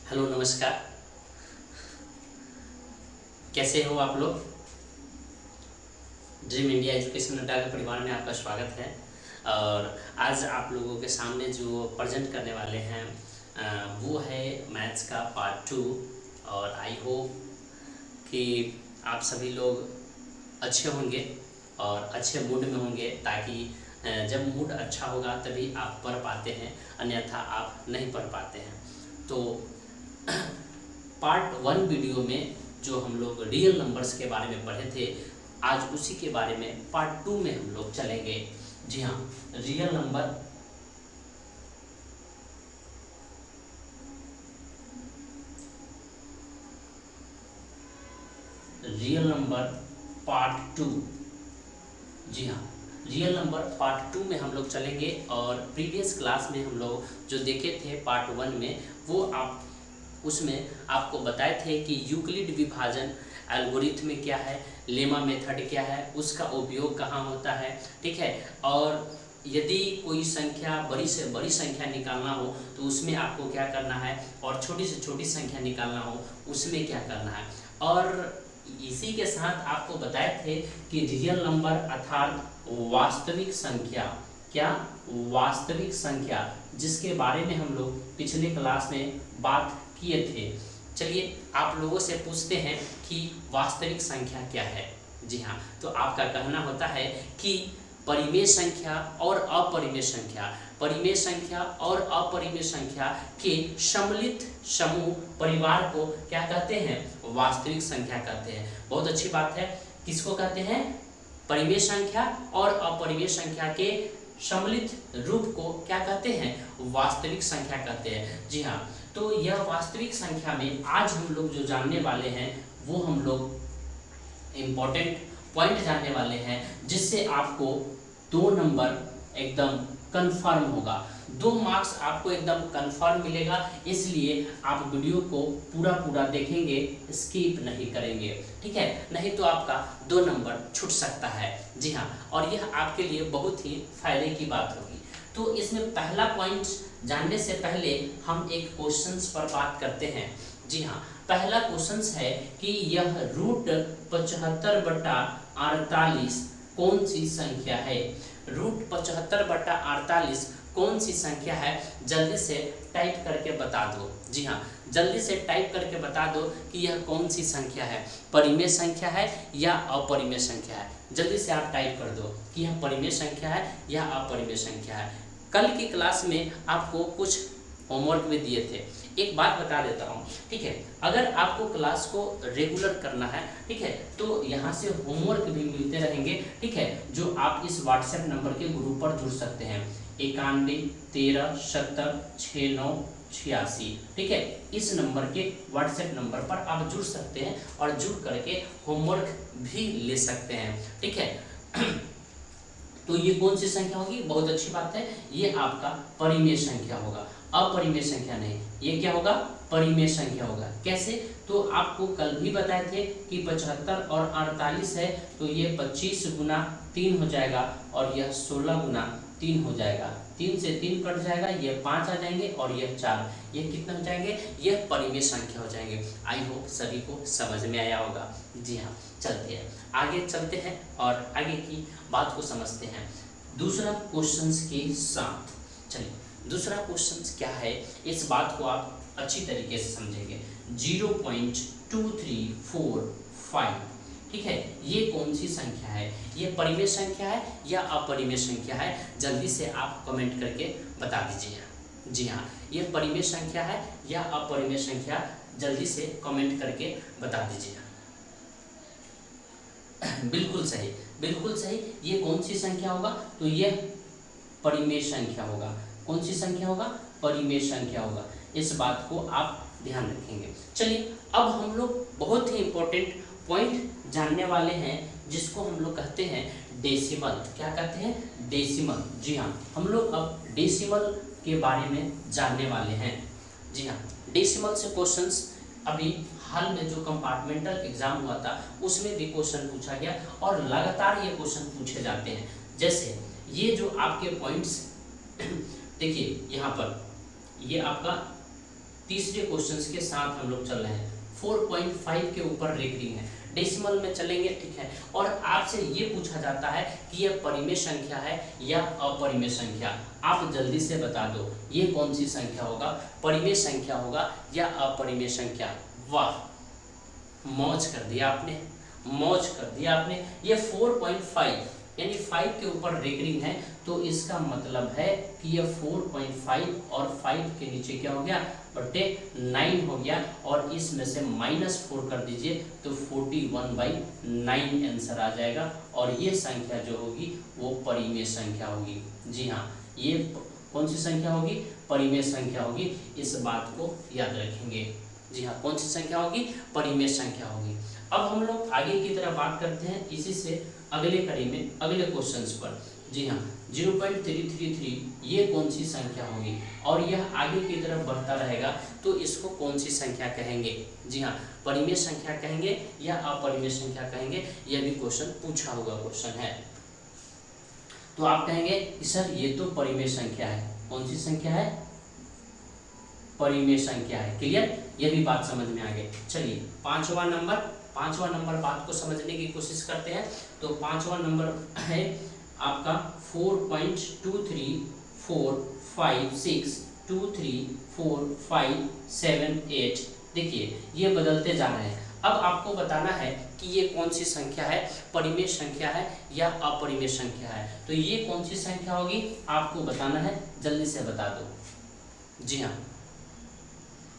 Hello नमस्कार। कैसे हो आप लोग। ड्रीम इंडिया एजुकेशन अड्डा के परिवार में आपका स्वागत है। और आज आप लोगों के सामने जो प्रेजेंट करने वाले हैं वो है मैथ्स का पार्ट 2। और आई होप कि आप सभी लोग अच्छे होंगे और अच्छे मूड में होंगे, ताकि जब मूड अच्छा होगा तभी आप पढ़ पाते हैं, अन्यथा आप नहीं पढ़ पाते हैं। तो पार्ट 1 वीडियो में जो हम लोग रियल नंबर्स के बारे में पढ़े थे, आज उसी के बारे में पार्ट 2 में हम लोग चलेंगे। जी हाँ, रियल नंबर पार्ट 2। जी हाँ, रियल नंबर पार्ट 2 में हम लोग चलेंगे। और प्रीवियस क्लास में हम लोग जो देखे थे पार्ट 1 में, वो आप उसमें आपको बताए थे कि यूक्लिड विभाजन एल्गोरिथम क्या है, लेमा मेथड क्या है, उसका उपयोग कहाँ होता है, ठीक है। और यदि कोई संख्या बड़ी से बड़ी संख्या निकालना हो तो उसमें आपको क्या करना है, और छोटी से छोटी संख्या निकालना हो उसमें क्या करना है। और इसी के साथ आपको बताए थे कि रियल नंबर अर्थात वास्तविक संख्या, क्या वास्तविक संख्या, जिसके बारे में हम लोग पिछले क्लास में बात किए थे। चलिए आप लोगों से पूछते हैं कि वास्तविक संख्या क्या है। जी हाँ, तो आपका कहना होता है कि परिमेय संख्या और अपरिमेय संख्या, परिमेय संख्या और अपरिमेय संख्या के सम्मिलित समूह परिवार को क्या कहते हैं, वास्तविक संख्या कहते हैं। बहुत अच्छी बात है। किसको कहते हैं, परिमेय संख्या और अपरिमेय संख्या के सम्मिलित रूप को क्या कहते हैं, वास्तविक संख्या कहते हैं। जी हाँ, तो यह वास्तविक संख्या में आज हम लोग जो जानने वाले हैं वो हम लोग इम्पोर्टेंट पॉइंट जानने वाले हैं, जिससे आपको 2 नंबर एकदम कंफर्म होगा, 2 मार्क्स आपको एकदम कंफर्म मिलेगा। इसलिए आप वीडियो को पूरा देखेंगे, स्किप नहीं करेंगे, ठीक है, नहीं तो आपका 2 नंबर छूट सकता है। जी हाँ, और यह आपके लिए बहुत ही फायदे की बात होगी। तो इसमें पहला पॉइंट जानने से पहले हम एक क्वेश्चंस पर बात करते हैं। जी हाँ, पहला क्वेश्चंस है कि यह रूट 75/48 कौन सी संख्या है। रूट 75/48 कौन सी संख्या है, जल्दी से टाइप करके बता दो। जी हाँ, जल्दी से टाइप करके बता दो कि यह कौन सी संख्या है, परिमेय संख्या है या अपरिमेय संख्या है। जल्दी से आप टाइप कर दो कि यह परिमेय संख्या है या अपरिमेय संख्या है। कल की क्लास में आपको कुछ होमवर्क भी दिए थे। एक बात बता देता हूँ, ठीक है, अगर आपको क्लास को रेगुलर करना है, ठीक है, तो यहाँ से होमवर्क भी मिलते रहेंगे, ठीक है, जो आप इस व्हाट्सएप नंबर के ग्रुप पर जुड़ सकते हैं, 91 13 70 69 86, ठीक है। इस नंबर के व्हाट्सएप नंबर पर आप जुड़ सकते हैं और जुड़ करके होमवर्क भी ले सकते हैं, ठीक है। तो ये कौन सी संख्या होगी, बहुत अच्छी बात है, ये आपका परिमेय संख्या होगा, अपरिमेय संख्या नहीं। ये क्या होगा, परिमेय संख्या होगा। कैसे, तो आपको कल भी बताए थे कि 75 और 48 है, तो ये 25 गुना 3 हो जाएगा और यह 16 गुना 3 हो जाएगा। 3 से 3 कट जाएगा, ये 5 आ जाएंगे और यह 4, ये कितने हो जाएंगे, यह परिमेय संख्या हो जाएंगे। आई होप सभी को समझ में आया होगा। जी हाँ, चलते हैं आगे, चलते हैं और आगे की बात को समझते हैं दूसरा क्वेश्चंस के साथ। चलिए, दूसरा क्वेश्चंस क्या है, इस बात को आप अच्छी तरीके से समझेंगे। 0.2345, ठीक है, ये कौन सी संख्या है, ये परिमेय संख्या है या अपरिमेय संख्या है, जल्दी से आप कमेंट करके बता दीजिए। जी हाँ, ये परिमेय संख्या है या अपरिमेय संख्या, जल्दी से कमेंट करके बता दीजिए। बिल्कुल सही, बिल्कुल सही। ये कौन सी संख्या होगा, तो यह परिमेय संख्या होगा। कौन सी संख्या होगा, परिमेय संख्या होगा। इस बात को आप ध्यान रखेंगे। चलिए, अब हम लोग बहुत ही इंपॉर्टेंट पॉइंट जानने वाले हैं, जिसको हम लोग कहते हैं डेसिमल। क्या कहते हैं, डेसिमल। जी हाँ, हम लोग अब डेसिमल के बारे में जानने वाले हैं। जी हाँ, डेसिमल से क्वेश्चंस अभी हाल में जो कंपार्टमेंटल एग्जाम हुआ था उसमें भी क्वेश्चन पूछा गया और लगातार ये क्वेश्चन पूछे जाते हैं। जैसे ये जो आपके पॉइंट्स देखिए, यहाँ पर ये आपका तीसरे क्वेश्चन के साथ हम लोग चल रहे हैं। 4.5 के ऊपर रेकरिंग है, डेसिमल में चलेंगे, ठीक है। और आपसे ये पूछा जाता है कि यह परिमेय संख्या है या अपरिमेय संख्या, आप जल्दी से बता दो ये कौन सी संख्या होगा, परिमेय संख्या होगा या अपरिमेय संख्या। वाह, मौज कर दिया आपने, मौज कर दिया आपने। ये 4.5 यानी 5 के ऊपर रेकरिंग है, तो इसका मतलब है कि ये 4.5 और 5 के नीचे क्या हो गया, बटे 9 हो गया, और इसमें से -4 कर दीजिए तो 41/9 आंसर आ जाएगा। और ये संख्या जो होगी वो परिमेय संख्या होगी। जी हाँ, ये कौन सी संख्या होगी, परिमेय संख्या होगी, इस बात को याद रखेंगे। जी हाँ, कौन सी संख्या होगी, परिमेय संख्या होगी। अब हम लोग आगे की तरफ बात करते हैं इसी से अगले कड़ी में, अगले क्वेश्चंस पर। जी हाँ, 0.333 ये कौन सी संख्या होगी, और यह आगे की तरफ बढ़ता रहेगा तो इसको कौन सी संख्या कहेंगे। जी हाँ, परिमेय संख्या कहेंगे या अपरिमेय संख्या कहेंगे, यह भी क्वेश्चन पूछा हुआ क्वेश्चन है। तो आप कहेंगे कि सर ये तो परिमेय संख्या है। कौन सी संख्या है, परिमेय संख्या है। क्लियर, यह भी बात समझ में आ गई। चलिए पांचवा नंबर बात को समझने की कोशिश करते हैं। तो पांचवा नंबर है आपका 4.23456234578। देखिए ये बदलते जा रहे हैं। अब आपको बताना है कि ये कौन सी संख्या है, परिमेय संख्या है या अपरिमेय संख्या है। तो ये कौन सी संख्या होगी आपको बताना है, जल्दी से बता दो। जी हाँ,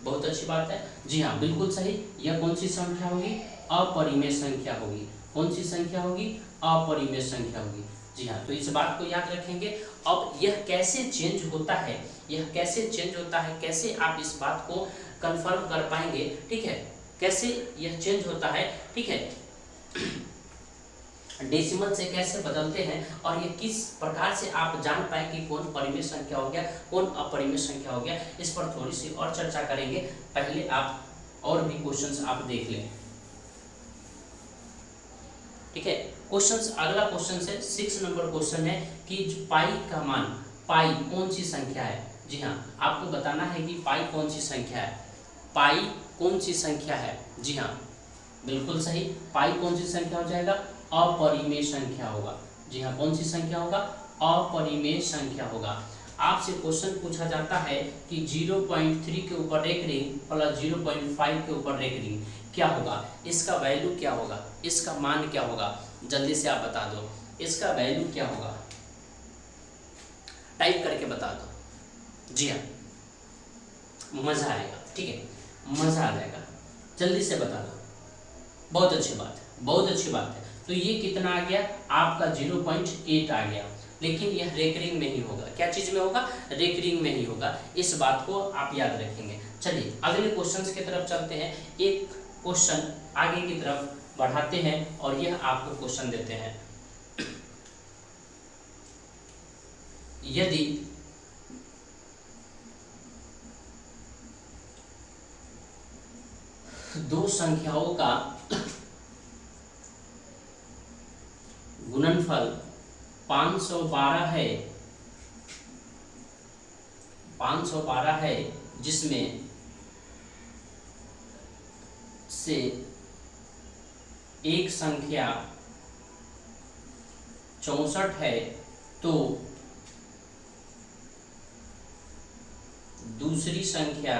बहुत अच्छी बात है। जी हाँ, बिल्कुल सही। यह कौन सी संख्या होगी, अपरिमेय संख्या होगी। कौन सी संख्या होगी, अपरिमेय संख्या होगी। जी हाँ, तो इस बात को याद रखेंगे। अब यह कैसे चेंज होता है, यह कैसे चेंज होता है, कैसे आप इस बात को कंफर्म कर पाएंगे, ठीक है, कैसे यह चेंज होता है, ठीक है, डेसिमल से कैसे बदलते हैं, और ये किस प्रकार से आप जान पाए कि कौन परिमेय संख्या हो गया, कौन अपरिमेय संख्या हो गया, इस पर थोड़ी सी और चर्चा करेंगे। पहले आप और भी क्वेश्चंस आप देख लें, ठीक है। क्वेश्चंस, अगला क्वेश्चन है 6 नंबर क्वेश्चन है कि पाई का मान, पाई कौन सी संख्या है। जी हाँ, आपको बताना है कि पाई कौन सी संख्या है, पाई कौन सी संख्या है। जी हाँ, बिल्कुल सही, पाई कौन सी संख्या हो जाएगा, अपरिमेय संख्या होगा। जी हाँ, कौन सी संख्या होगा, अपरिमेय संख्या होगा। आपसे क्वेश्चन पूछा जाता है कि 0.3 के ऊपर रेकरिंग प्लस 0.5 के ऊपर रेकरिंग क्या होगा, इसका वैल्यू क्या होगा, इसका मान क्या होगा, जल्दी से आप बता दो, इसका वैल्यू क्या होगा, टाइप करके बता दो। जी हाँ, मजा आएगा, ठीक है, मजा आ जाएगा, जल्दी से बता दो। बहुत अच्छी बात है, बहुत अच्छी बात है। तो ये कितना आ गया आपका, 0.8 आ गया, लेकिन यह रेकरिंग में ही होगा। क्या चीज में होगा, रेकरिंग में ही होगा, इस बात को आप याद रखेंगे। चलिए अगले क्वेश्चन की तरफ चलते हैं, एक क्वेश्चन आगे की तरफ बढ़ाते हैं, और यह आपको क्वेश्चन देते हैं, यदि दो संख्याओं का गुणनफल 512 है, जिसमें से एक संख्या 64 है, तो दूसरी संख्या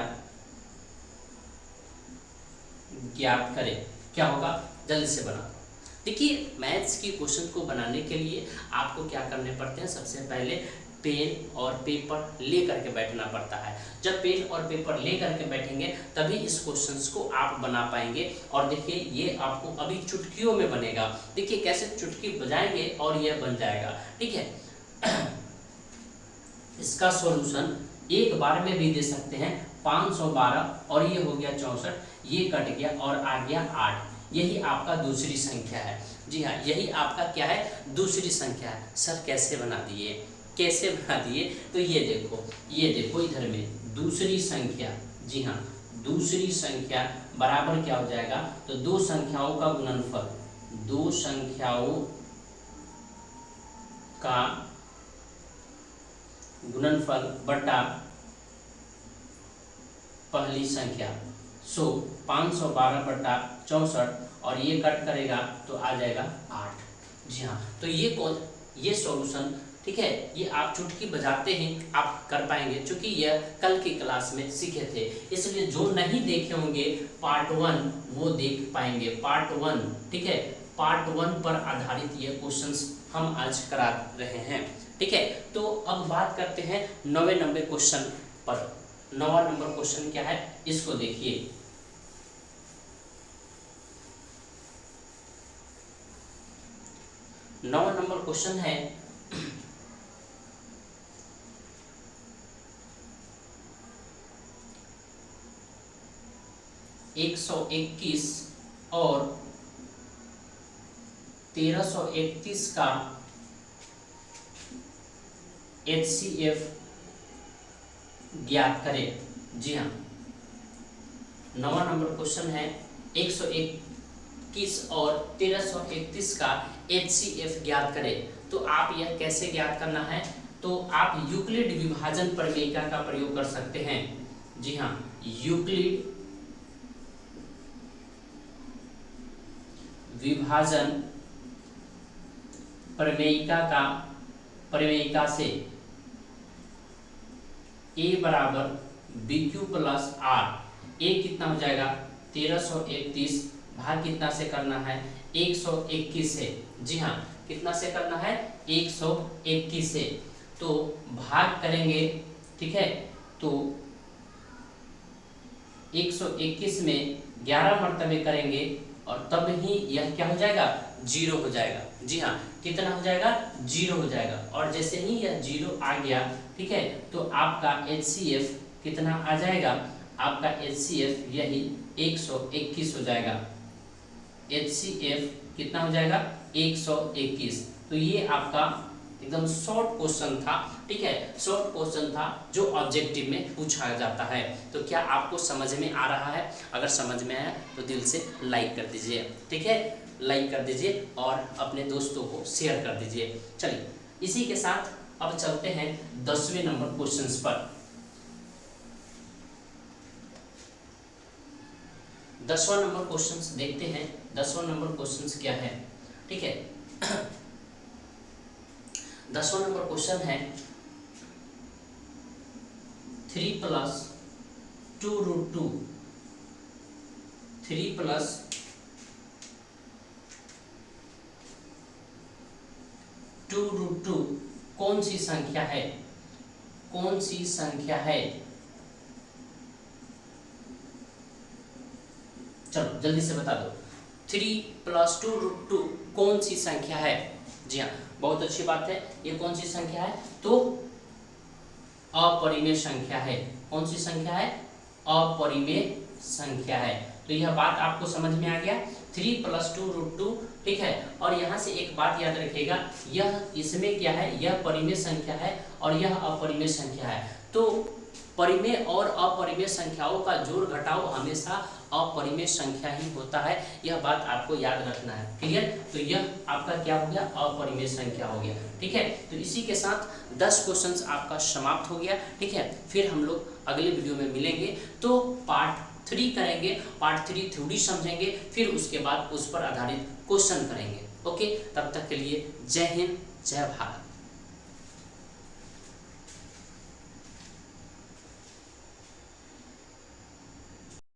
ज्ञात करें। क्या होगा, जल्दी से बना। देखिए मैथ्स की क्वेश्चन को बनाने के लिए आपको क्या करने पड़ते हैं, सबसे पहले पेन और पेपर ले करके बैठना पड़ता है। जब पेन और पेपर ले करके बैठेंगे तभी इस क्वेश्चंस को आप बना पाएंगे। और देखिए ये आपको अभी चुटकियों में बनेगा, देखिए कैसे चुटकी बजाएंगे और यह बन जाएगा, ठीक है। इसका सॉल्यूशन एक बार में भी दे सकते हैं, 512 और ये हो गया 64, ये कट गया और आ गया 8, यही आपका दूसरी संख्या है। जी हाँ, यही आपका क्या है, दूसरी संख्या है। सर कैसे बना दिए, कैसे बना दिए, तो ये देखो इधर में दूसरी संख्या। जी हाँ, दूसरी संख्या बराबर क्या हो जाएगा, तो दो संख्याओं का गुणनफल, दो संख्याओं का गुणनफल बटा पहली संख्या। सो 512/64 और ये कट करेगा तो आ जाएगा 8। जी हाँ, तो ये सॉल्यूशन, ठीक है, ये आप चुटकी बजाते हैं आप कर पाएंगे, क्योंकि यह कल की क्लास में सीखे थे। इसलिए जो नहीं देखे होंगे पार्ट 1 वो देख पाएंगे, पार्ट 1, ठीक है, पार्ट 1 पर आधारित ये क्वेश्चंस हम आज करा रहे हैं, ठीक है। तो अब बात करते हैं 9वें नंबर क्वेश्चन पर। 9वां नंबर क्वेश्चन क्या है, इसको देखिए। 9वां नंबर क्वेश्चन है 121 और 1331 का HCF ज्ञात करें। जी हाँ, 9वां नंबर क्वेश्चन है 121 और 1331 का HCF ज्ञात करें। तो आप यह कैसे ज्ञात करना है, तो आप यूक्लिड विभाजन प्रमेयिका का प्रयोग कर सकते हैं। जी हाँ, यूक्लिड विभाजन प्रमेयिका से A बराबर BQ प्लस R, A कितना हो जाएगा 1331, भाग कितना से करना है 121 से। जी हाँ, कितना से करना है 121 से, तो भाग करेंगे, ठीक है, तो 121 में 11 मर्तबे करेंगे और तब ही यह क्या हो जाएगा 0 हो जाएगा। जी हाँ, कितना हो जाएगा 0 हो जाएगा, और जैसे ही यह 0 आ गया, ठीक है, तो आपका HCF कितना आ जाएगा, आपका HCF यही 121 हो जाएगा। HCF कितना हो जाएगा 121। तो ये आपका एकदम शॉर्ट क्वेश्चन था, ठीक है, शॉर्ट क्वेश्चन था जो ऑब्जेक्टिव में पूछा जाता है। तो क्या आपको समझ में आ रहा है? अगर समझ में आया तो दिल से लाइक कर दीजिए, ठीक है, लाइक कर दीजिए और अपने दोस्तों को शेयर कर दीजिए। चलिए, इसी के साथ अब चलते हैं 10वें नंबर क्वेश्चंस पर। 10वां नंबर क्वेश्चंस देखते हैं। 10वां नंबर क्वेश्चंस क्या है, ठीक है। 10वां नंबर क्वेश्चन है 3 + 2√2, 3 + 2√2 कौन सी संख्या है, कौन सी संख्या है? चलो जल्दी से बता दो, 3 + 2√2 कौन सी संख्या है? जी हाँ, बहुत अच्छी बात है। ये कौन सी संख्या है? तो अपरिमेय संख्या है। कौन सी संख्या है? अपरिमेय संख्या है। तो यह बात आपको समझ में आ गया, 3 + 2√2, ठीक है। और यहाँ से एक बात याद रखिएगा, यह इसमें क्या है, यह परिमेय संख्या है और यह अपरिमेय संख्या है। तो परिमेय और अपरिमेय संख्याओं का जोड़ घटाव हमेशा अपरिमेय संख्या ही होता है, यह बात आपको याद रखना है। क्लियर? तो यह आपका क्या हो गया, अपरिमेय संख्या हो गया, ठीक है। तो इसी के साथ 10 क्वेश्चंस आपका समाप्त हो गया, ठीक है। फिर हम लोग अगले वीडियो में मिलेंगे, तो पार्ट 3 करेंगे, पार्ट 3 थ्योरी समझेंगे, फिर उसके बाद उस पर आधारित क्वेश्चन करेंगे। ओके, तब तक के लिए जय हिंद, जय भारत।